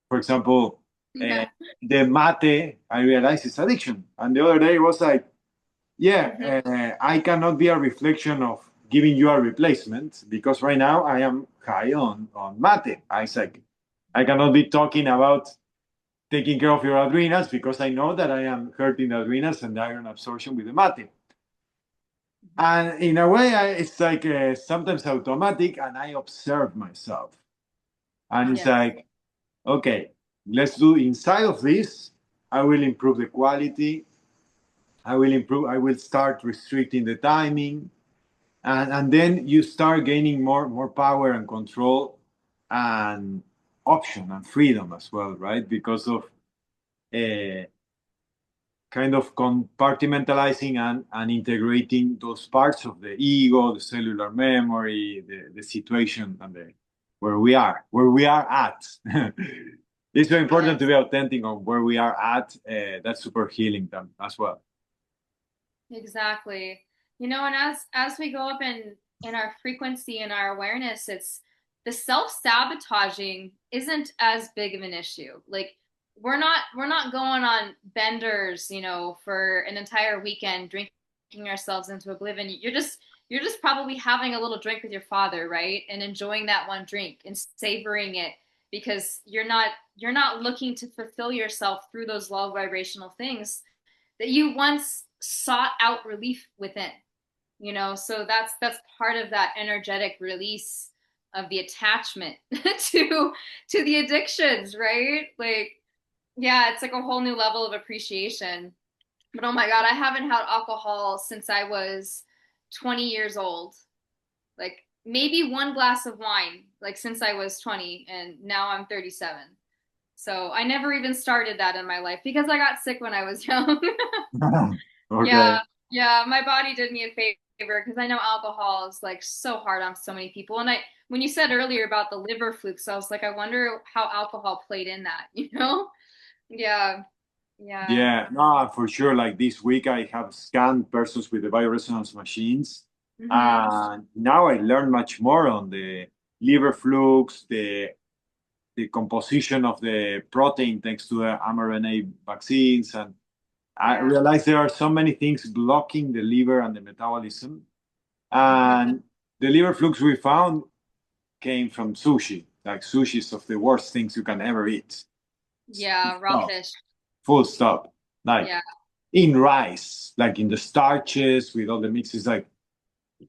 B: For example,
A: Yeah.
B: the mate, I realized it's addiction. And the other day it was like, yeah, I cannot be a reflection of giving you a replacement, because right now I am high on mate. I said, I cannot be talking about taking care of your adrenals, because I know that I am hurting the adrenals and the iron absorption with the mate. And in a way, it's like, sometimes automatic, and I observe myself. And it's like, okay, let's do inside of this. I will improve the quality. I will start restricting the timing. And then you start gaining more power and control and option and freedom as well, right? Because of kind of compartmentalizing and integrating those parts of the ego, the cellular memory, the situation, and where we are at. It's very important to be authentic on where we are at. That's super healing them as well.
A: Exactly. And as we go up in our frequency and our awareness, it's the self-sabotaging isn't as big of an issue. Like we're not going on benders, for an entire weekend drinking ourselves into oblivion. You're just probably having a little drink with your father, right? And enjoying that one drink and savoring it, because you're not looking to fulfill yourself through those low vibrational things that you once sought out relief within. So that's part of that energetic release of the attachment to the addictions, right? Like, yeah, it's like a whole new level of appreciation. But oh my god, I haven't had alcohol since I was 20 years old. Like maybe one glass of wine, like since I was 20, and now I'm 37. So I never even started that in my life because I got sick when I was young.
B: Okay.
A: Yeah, yeah, my body did me a favor because I know alcohol is like so hard on so many people. And when you said earlier about the liver flukes, I was like, I wonder how alcohol played in that, you know? Yeah, yeah.
B: Yeah, no, for sure. Like this week, I have scanned persons with the bioresonance machines.
A: Hmm.
B: And now I learn much more on the liver flukes, the composition of the protein thanks to the mRNA vaccines. And I
A: Yeah.
B: realize there are so many things blocking the liver and the metabolism. And the liver flukes we found came from sushi. Like sushi is of the worst things you can ever eat.
A: Yeah, raw
B: Stop.
A: fish.
B: Full stop. Like
A: Yeah.
B: in rice, like in the starches with all the mixes, like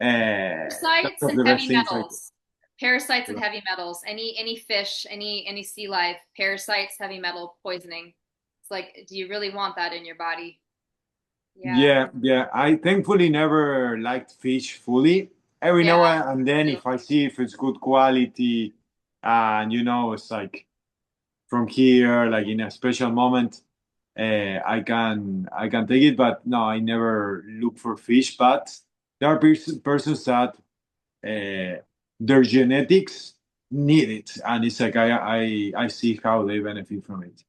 B: that's
A: Parasites
B: of
A: and
B: the best
A: heavy
B: things like
A: metals. Parasites and heavy metals. Any fish, any sea life, parasites, heavy metal poisoning. It's like, do you really want that in your body? Yeah.
B: yeah, yeah. I thankfully never liked fish fully. Every
A: Yeah.
B: now and then,
A: Too.
B: if I see if it's good quality, and it's like from here, like in a special moment, I can take it. But no, I never look for fish. But there are persons that their genetics need it, and it's like I see how they benefit from it.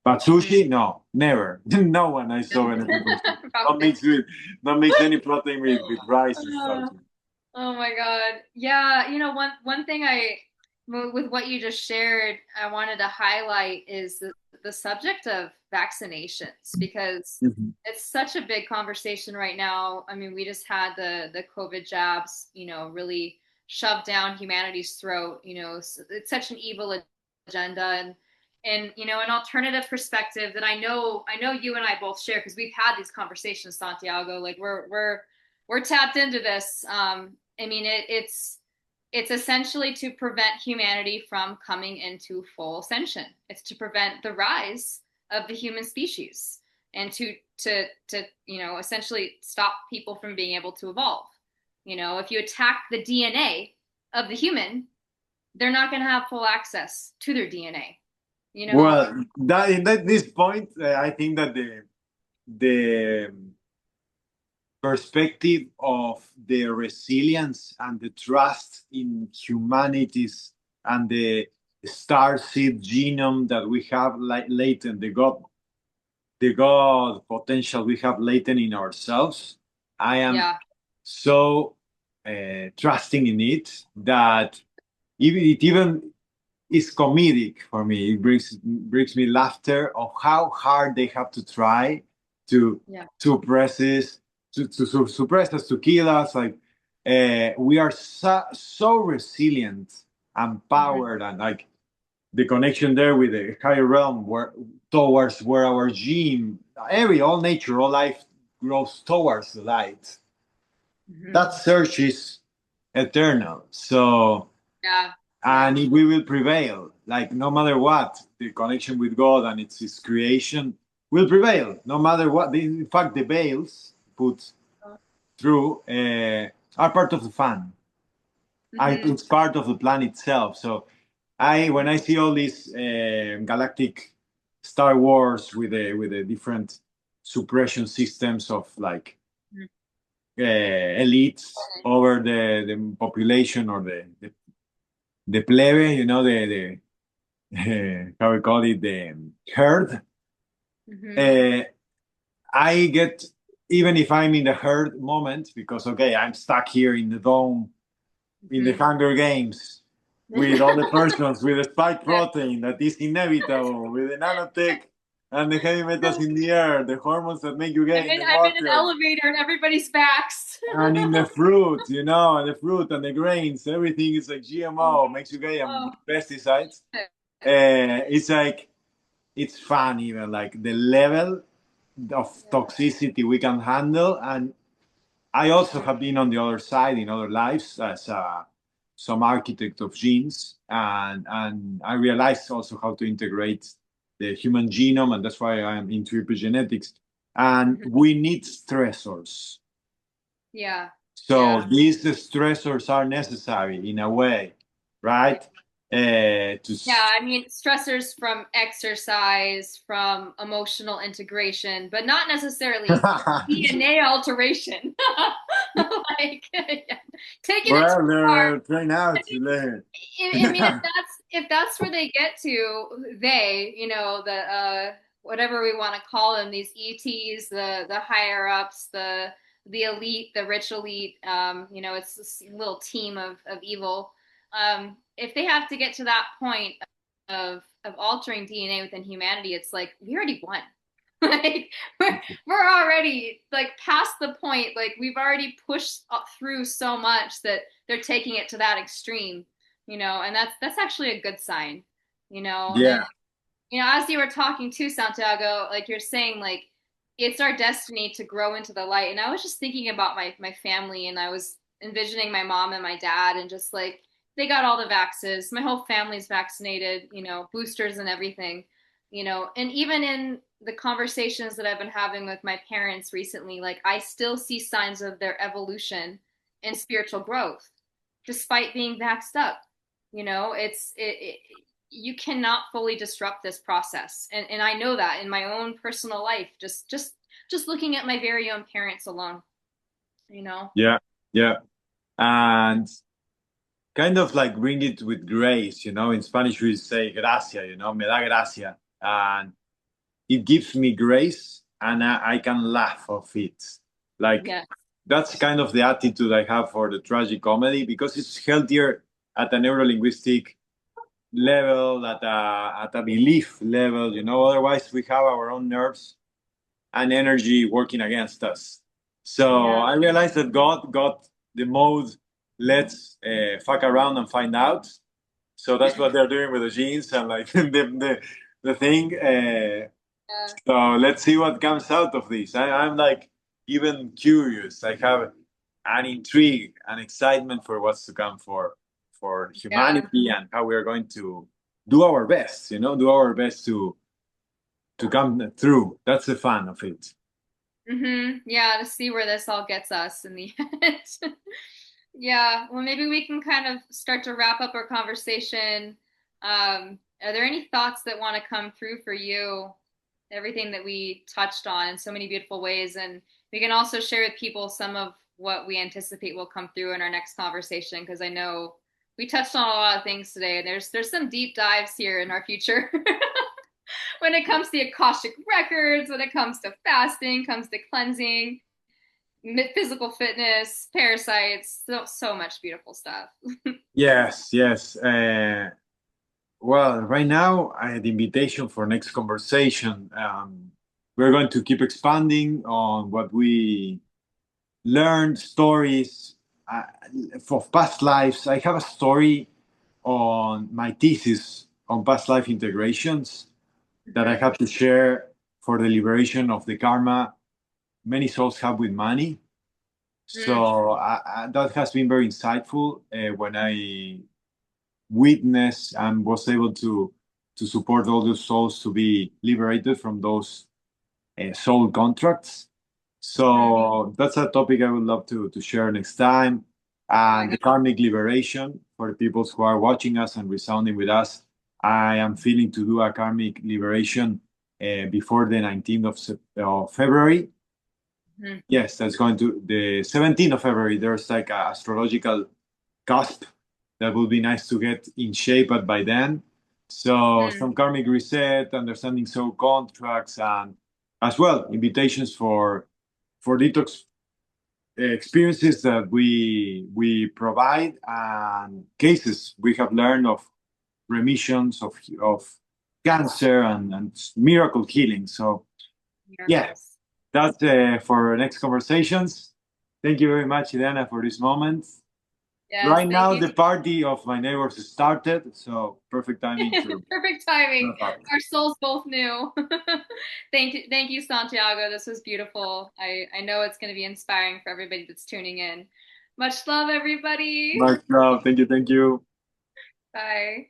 B: But
A: Mhm.
B: sushi, no, never. No one I saw benefit from sushi.
A: Raw
B: Don't
A: fish.
B: mix with, don't mix any protein with rice and stuff.
A: Uh, Oh my God. Yeah, one thing with what you just shared, I wanted to highlight is the subject of vaccinations because
B: Mhm.
A: it's such a big conversation right now. I mean, we just had the COVID jabs, really shoved down humanity's throat. It's such an evil agenda and an alternative perspective that I know you and I both share because we've had these conversations, Santiago. Like we're tapped into this. I mean, it's essentially to prevent humanity from coming into full ascension. It's to prevent the rise of the human species and to essentially stop people from being able to evolve. If you attack the DNA of the human, they're not going to have full access to their DNA. You know,
B: Well, at this point, I think that the perspective of the resilience and the trust in humanities and the star seed genome that we have latent, the God potential we have latent in ourselves. I am
A: yeah.
B: so trusting in it that it even is comedic for me. It brings me laughter of how hard they have to try to
A: Yeah.
B: suppress us, suppress us, to kill us. Like we are so resilient and
A: Mm-hmm.
B: powered, and like the connection there with the higher realm, where towards where our gene, all nature, all life grows towards the light.
A: Mm-hmm.
B: That search is eternal. So
A: Yeah. Yeah.
B: and we will prevail. Like no matter what, the connection with God and its creation will prevail, no matter what. In fact, the veils put through are part of the fun.
A: Mm-hmm.
B: It's part of the plan itself. So when I see all these galactic Star Wars with the different suppression systems of like elites over the population or the plebe, the how we call it, the herd.
A: Mm-hmm.
B: Uh, I get, even if I'm in the herd moment, because okay, I'm stuck here in the dome in the
A: Mm-hmm.
B: Hunger Games with all the persons with the spike
A: Yeah.
B: protein that is inevitable, with the nanotech and the heavy metals in the air, the hormones that make you
A: I'm
B: gay in
A: in
B: the
A: I'm in an
B: water,
A: elevator and everybody's backs.
B: and in the fruit, and the fruit and the grains, everything is like GMO, makes you gay, and
A: Oh,
B: pesticides. It's like it's fun, even like the level of
A: yeah.
B: toxicity we can handle. And I also have been on the other side in other lives as some architect of genes, and I realized also how to integrate the human genome, and that's why I'm into epigenetics. And
A: Mhm.
B: we need stressors.
A: Yeah.
B: So
A: Yeah.
B: these stressors are necessary in a way, right? To
A: Yeah, I mean, stressors from exercise, from emotional integration, but not necessarily DNA alteration. Like, yeah. Taking it too
B: well,
A: far.
B: they're trained out to learn.
A: I mean, if that's where they get to, the whatever we want to call them, these ETs, the higher ups, the elite, the rich elite. It's this little team of evil. If they have to get to that point of altering DNA within humanity, it's like we already won. Like we're already like past the point. Like we've already pushed through so much that they're taking it to that extreme, and that's actually a good sign, and
B: Yeah,
A: as you were talking to Santiago, like you're saying, like it's our destiny to grow into the light. And I was just thinking about my family, and I was envisioning my mom and my dad, and just like they got all the vaxes. My whole family's vaccinated, boosters and everything, and even in the conversations that I've been having with my parents recently, like I still see signs of their evolution and spiritual growth, despite being vaxxed up. You cannot fully disrupt this process, and I know that in my own personal life, just looking at my very own parents alone. you know
B: yeah, yeah. And kind of like bring it with grace, in Spanish we say gracia, me da gracia. And it gives me grace and I can laugh of it. Like
A: yeah
B: that's kind of the attitude I have for the tragic comedy because it's healthier at a neurolinguistic level, at a belief level, Otherwise, we have our own nerves and energy working against us. So
A: yeah
B: I realized that God got the mode, let's fuck around and find out. So that's what they're doing with the genes and like the thing.
A: yeah
B: So let's see what comes out of this. I'm like even curious. I have an intrigue, an excitement for what's to come for
A: yeah
B: humanity and how we're going to do our best. Do our best to come through. That's the fun of it.
A: yeah, to see where this all gets us in the end. Yeah, well, maybe we can kind of start to wrap up our conversation. Are there any thoughts that want to come through for you? Everything that we touched on in so many beautiful ways, and we can also share with people some of what we anticipate will come through in our next conversation, because I know we touched on a lot of things today, and there's some deep dives here in our future. When it comes to the Akashic Records, when it comes to fasting, comes to cleansing, physical fitness, parasites, so much beautiful stuff.
B: Yes, yes. Well, right now, I had invitation for next conversation. We're going to keep expanding on what we learned, stories uh, of past lives. I have a story on my thesis on past life integrations that I
A: Mm-hmm.
B: have to share for the liberation of the karma many souls have with money.
A: Mm,
B: So that has been very insightful when I witnessed and was able to support all those souls to be liberated from those soul contracts.
A: mm-hmm.
B: So that's a topic I would love to share next time.
A: Oh my
B: And the
A: God.
B: karmic liberation for the people who are watching us and resounding with us. I am feeling to do a karmic liberation before the 19th of February.
A: Mm,
B: Yes, that's going to the 17th of February. There's like a astrological cusp that would be nice to get in shape but by then. So
A: mm.
B: some karmic reset, understanding soul contracts, and as well invitations for detox experiences that we provide and cases we have learned of remissions of cancer and miracle healing. So yeah,
A: Miracles.
B: that's for next conversations. Thank you very much, Liana, for this moment.
A: Yes,
B: Right
A: thank
B: now,
A: you.
B: the party of my neighbors started, so perfect timing to
A: Perfect timing.
B: wrap up.
A: Our souls both knew. Thank you, Santiago. This was beautiful. I know it's going to be inspiring for everybody that's tuning in. Much love, everybody.
B: Much love. Thank you. Thank you.
A: Bye.